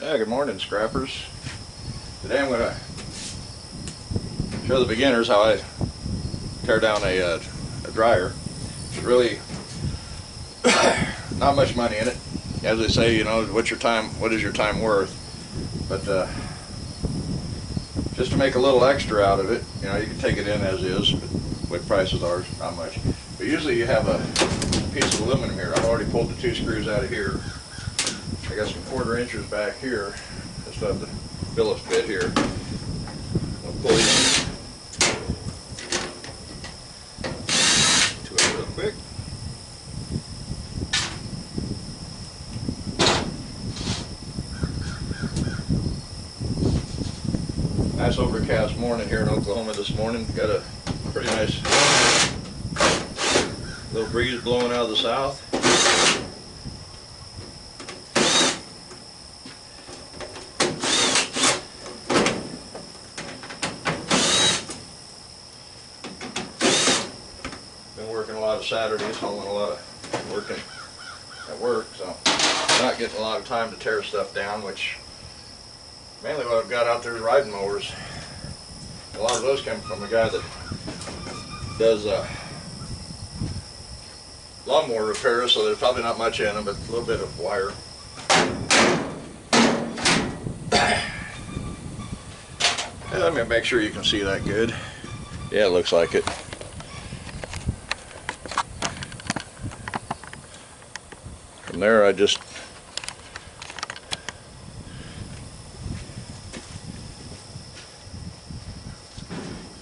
Yeah, good morning, scrappers. Today I'm going to show the beginners how I tear down a dryer. It's really not much money in it. As they say, you know, what is your time worth? But just to make a little extra out of it, you know, you can take it in as is, but what prices are, not much. But usually you have a piece of aluminum here. I've already pulled the 2 screws out of here. I got some 1/4 inches back here. I still have the Phillips bit here. I'll pull these to it real quick. Nice overcast morning here in Oklahoma this morning. Got a pretty nice little breeze blowing out of the south. Been working a lot of Saturdays, hauling a lot of working at work, so not getting a lot of time to tear stuff down, which mainly what I've got out there is riding mowers. A lot of those come from a guy that does lawnmower repairs, so there's probably not much in them, but a little bit of wire. And let me make sure you can see that good. Yeah, it looks like it. From there I just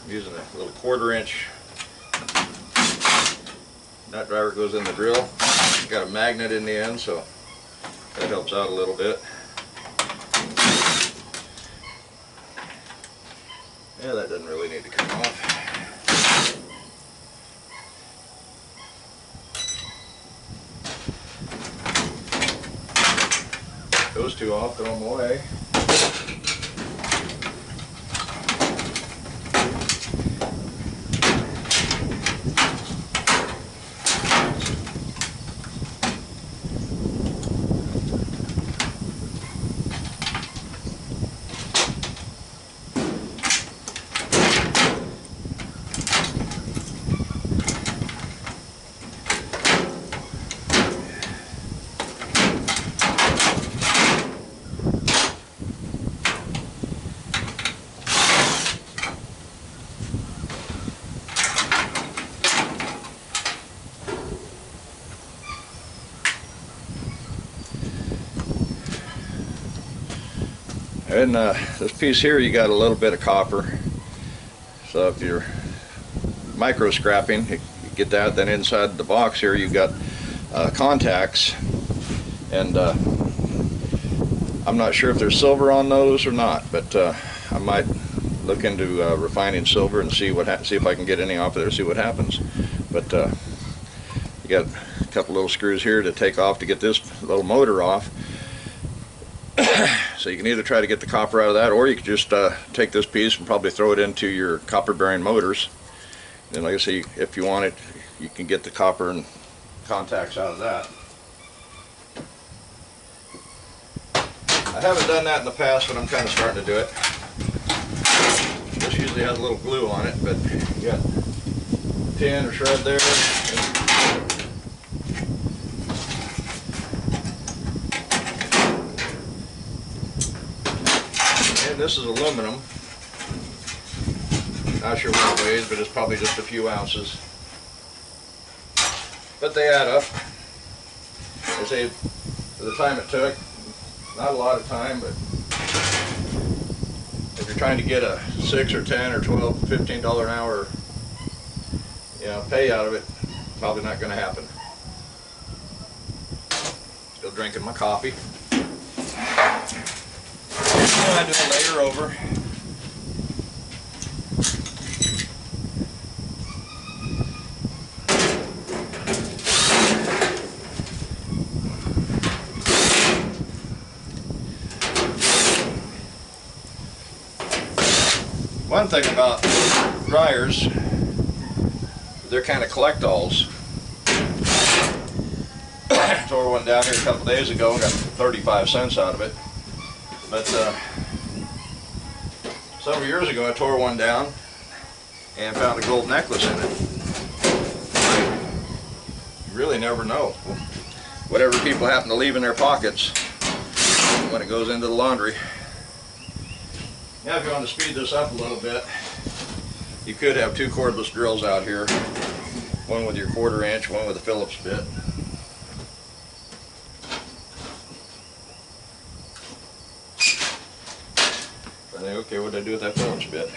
using a little 1/4 inch nut driver, goes in the drill. Got a magnet in the end, so that helps out a little bit. Yeah, that doesn't really need to come off. Those 2 off, throw them away. And this piece here, you got a little bit of copper. So if you're micro scrapping, you get that. Then inside the box here, you've got contacts. And I'm not sure if there's silver on those or not, but I might look into refining silver and see if I can get any off of there, see what happens. But you got a couple little screws here to take off to get this little motor off. So you can either try to get the copper out of that, or you can just take this piece and probably throw it into your copper bearing motors. And like I say, if you want it, you can get the copper and contacts out of that. I haven't done that in the past, but I'm kind of starting to do it. This usually has a little glue on it, but you got tin or shred there. This is aluminum. Not sure what it weighs, but it's probably just a few ounces. But they add up. They say for the time it took, not a lot of time, but if you're trying to get a $6 or $10 or $12, $15 an hour, you know, pay out of it, probably not going to happen. Still drinking my coffee. I do a layer over. One thing about dryers, they're kind of collect-alls. Tore one down here a couple days ago, got 35 cents out of it. But several years ago I tore one down and found a gold necklace in it. You really never know. Whatever people happen to leave in their pockets when it goes into the laundry. Now if you want to speed this up a little bit, you could have two cordless drills out here. One with your 1/4 inch, one with a Phillips bit. I think, okay, what did I do with that Phillips bit?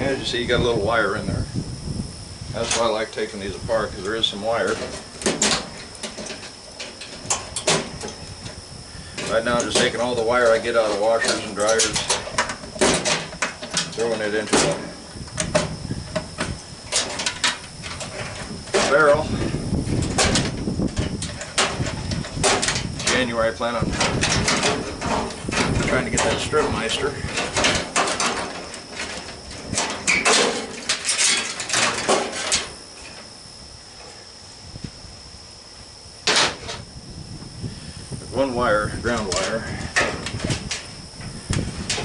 As you see, you got a little wire in there. That's why I like taking these apart, because there is some wire. Right now I'm just taking all the wire I get out of washers and dryers, throwing it into the barrel. January I plan on trying to get that Stripmeister. One wire, ground wire,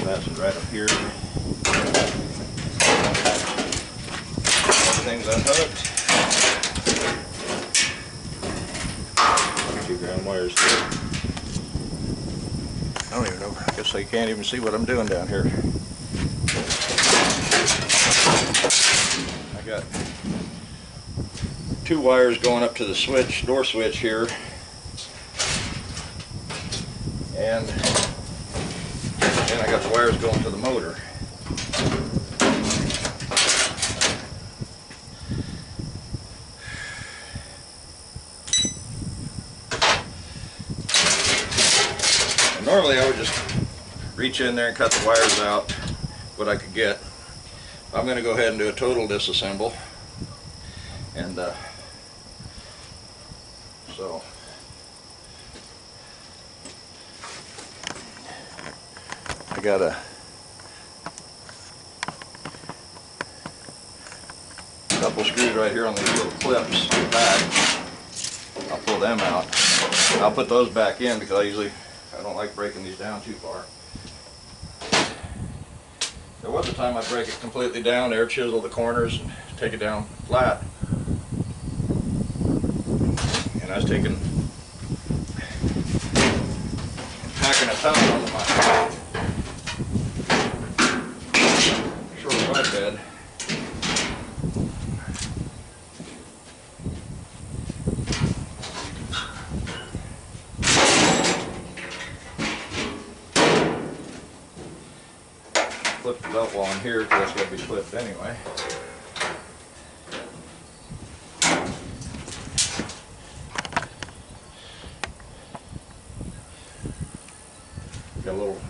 that's right up here. Things unhooked. 2 ground wires there. I don't even know, I guess I can't even see what I'm doing down here. I got 2 wires going up to the switch, door switch here. And then I got the wires going to the motor. And normally I would just reach in there and cut the wires out, what I could get. I'm going to go ahead and do a total disassemble. And so I got a couple screws right here on these little clips back. I'll pull them out. I'll put those back in because I don't like breaking these down too far. There was a time I'd break it completely down there, chisel the corners and take it down flat. And I was packing a ton onto my short flat bed. Flip the belt while I'm here because that's got to be clipped anyway. Got a little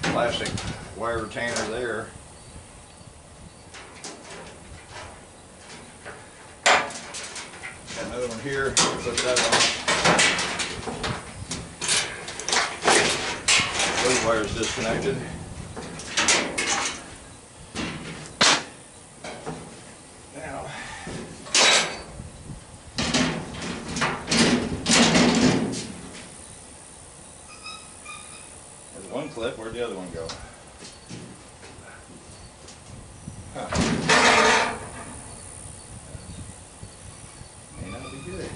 plastic wire retainer there. Got another one here. Put that on. Those wires disconnected. Now, there's one clip. Where'd the other one go? Huh. May not be good.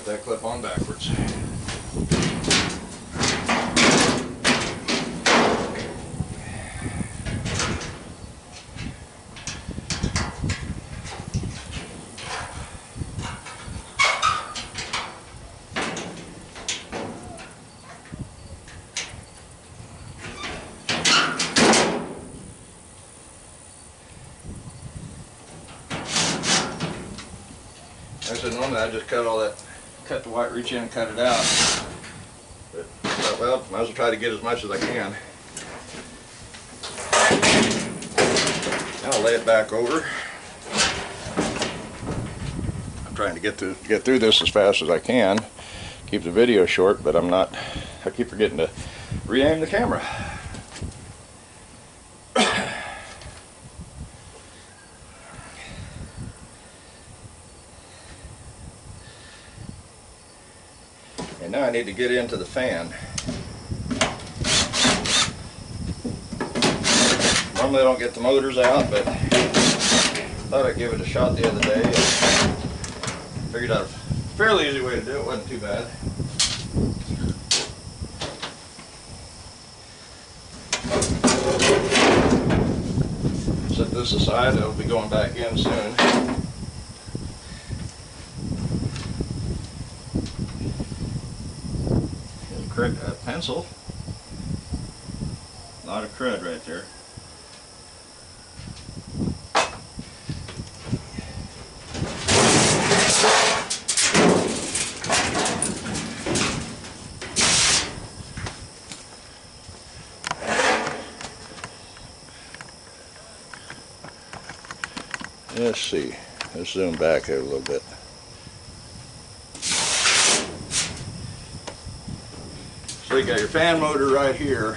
that clip on backwards. Like I said, normally I just cut the white reach in and cut it out. But, well, might as well try to get as much as I can. I'll lay it back over. I'm trying to get through this as fast as I can. Keep the video short, but I keep forgetting to re-aim the camera. And now I need to get into the fan. Normally I don't get the motors out, but thought I'd give it a shot the other day. Figured out a fairly easy way to do it. Wasn't too bad. Set this aside. It'll be going back in soon. Pencil. A lot of crud right there. Let's see. Let's zoom back here a little bit. So you got your fan motor right here.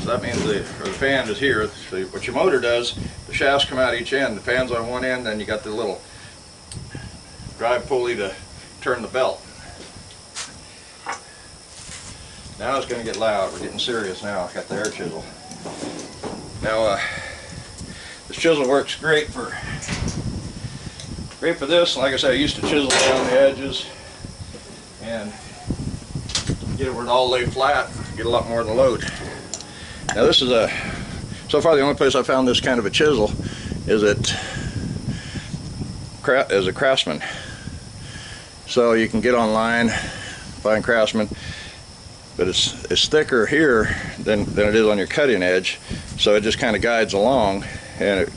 So that means the fan is here. So what your motor does, the shafts come out each end. The fan's on one end, and you got the little drive pulley to turn the belt. Now it's going to get loud. We're getting serious now. I got the air chisel. Now this chisel works great for this. Like I said, I used to chisel down the edges and get it where it all lay flat, get a lot more of the load. Now this is so far the only place I found this kind of a chisel is at a Craftsman. So you can get online, find Craftsman, but it's thicker here than it is on your cutting edge, so it just kind of guides along, and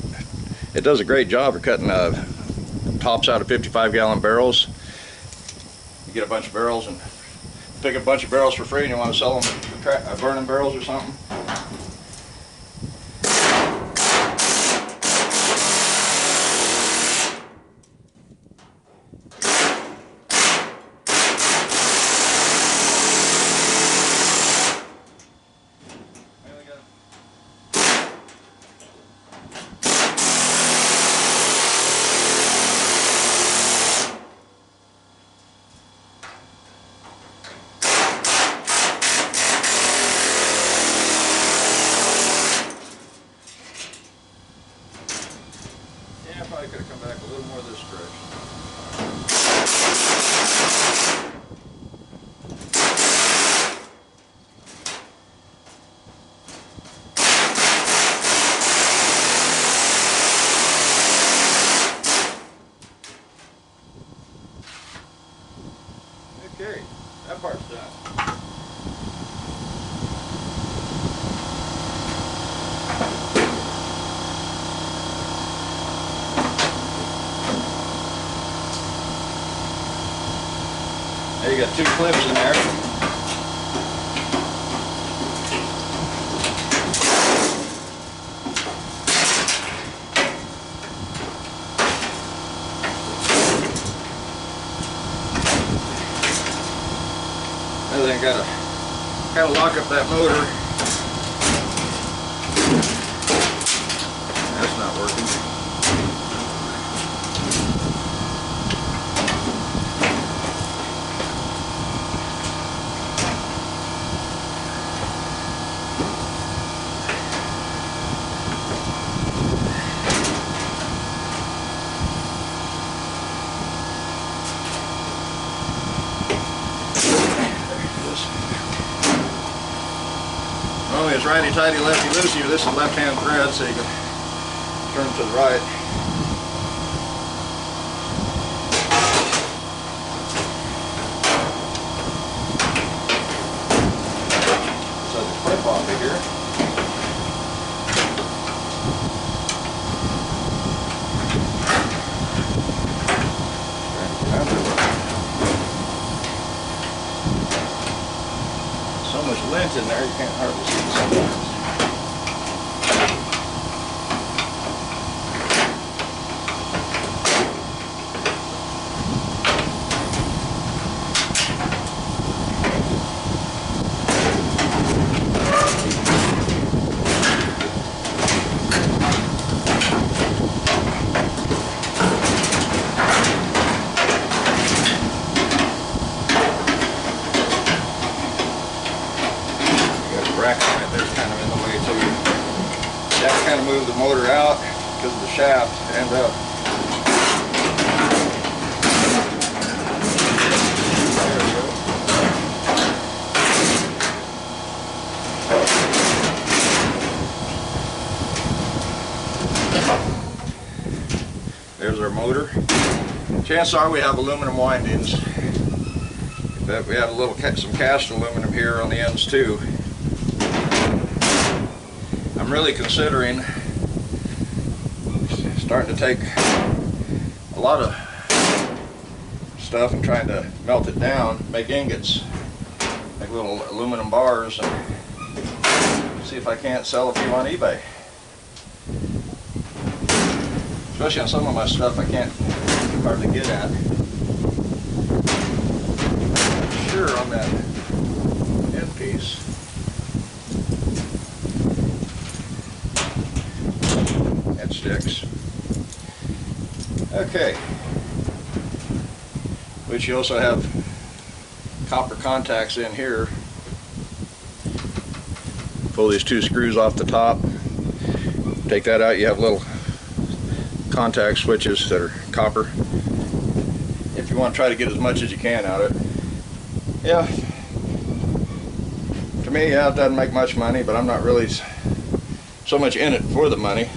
it does a great job of cutting tops out of 55-gallon barrels. You get a bunch of barrels and pick a bunch of barrels for free, and you want to sell them burning barrels or something. Probably could have come back a little more this direction. Okay, that part's done. Now you got two clips in there. Now then gotta lock up that motor. That's not working. Normally it's righty-tighty, lefty-loosey, but this is left-hand thread, so you can turn to the right. So the clip off of here. So much lint in there, you can't hardly see it sometimes. Move the motor out because of the shaft to end up. There we go. There's our motor. Chances are we have aluminum windings, but we have some cast aluminum here on the ends too. I'm really considering starting to take a lot of stuff and trying to melt it down, make ingots, make little aluminum bars, and see if I can't sell a few on eBay. Especially on some of my stuff I can't hardly get at. Sure, on that end piece. That sticks. Okay. Which you also have copper contacts in here. Pull these two screws off the top. Take that out, you have little contact switches that are copper. If you want to try to get as much as you can out of it. Yeah. To me, yeah, it doesn't make much money, but I'm not really so much in it for the money.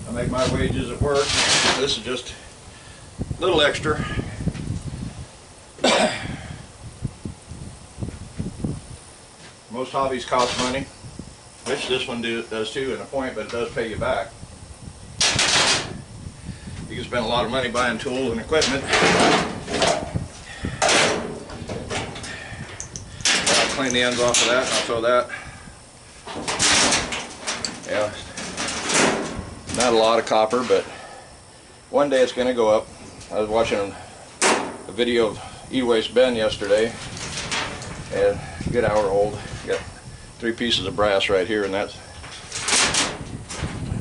I make my wages at work. This is just a little extra. Most hobbies cost money, which this one does too in a point, but it does pay you back. You can spend a lot of money buying tools and equipment. I'll clean the ends off of that and I'll throw that. Yeah, not a lot of copper, but one day it's going to go up. I was watching a video of E-Waste Ben yesterday, and a good hour old. Got 3 pieces of brass right here, and that's.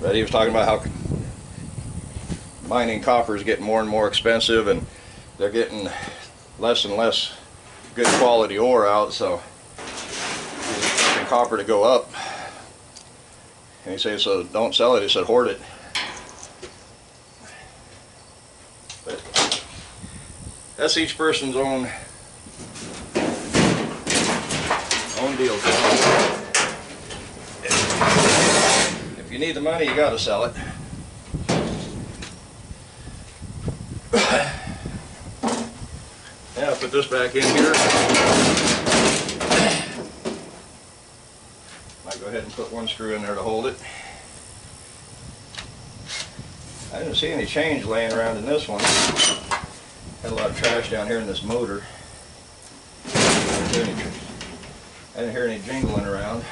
But he was talking about how mining copper is getting more and more expensive, and they're getting less and less good quality ore out, so he's expecting copper to go up. And he said, so don't sell it, he said hoard it. But that's each person's own deal. If you need the money, you got to sell it. Yeah, I'll put this back in here. Might go ahead and put one screw in there to hold it. I didn't see any change laying around in this one. Had a lot of trash down here in this motor. I didn't hear any jingling around.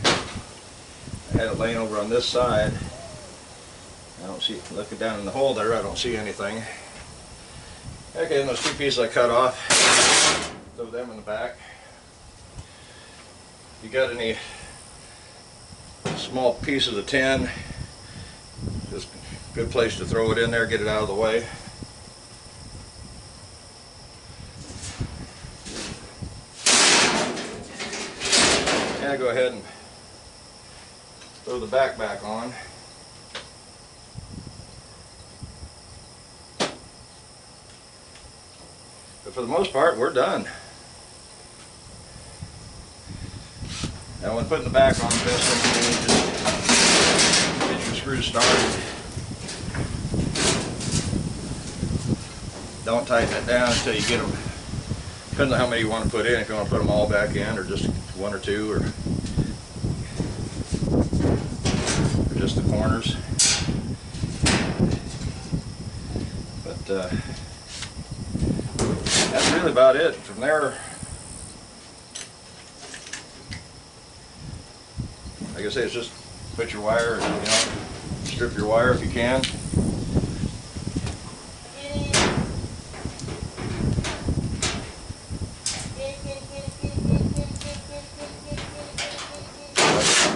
I had it laying over on this side. I don't see, looking down in the hole there, I don't see anything. Okay, and those 2 pieces I cut off, throw them in the back. If you got any small pieces of tin, just a good place to throw it in there, get it out of the way. And I go ahead and throw the back on. If for the most part, we're done. Now when putting the back on the piston, you just get your screws started. Don't tighten it down until you get them. Depends on how many you want to put in, if you want to put them all back in or just one or two or just the corners. But that's really about it. From there, like I say, it's just put your wire, you know, strip your wire if you can.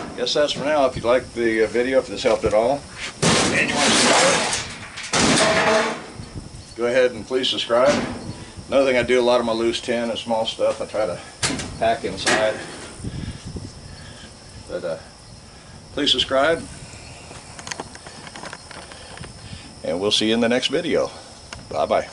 I guess that's for now. If you like the video, if this helped at all, and you want to subscribe, go ahead and please subscribe. Another thing, I do a lot of my loose tin and small stuff I try to pack inside. But please subscribe, and we'll see you in the next video. Bye bye.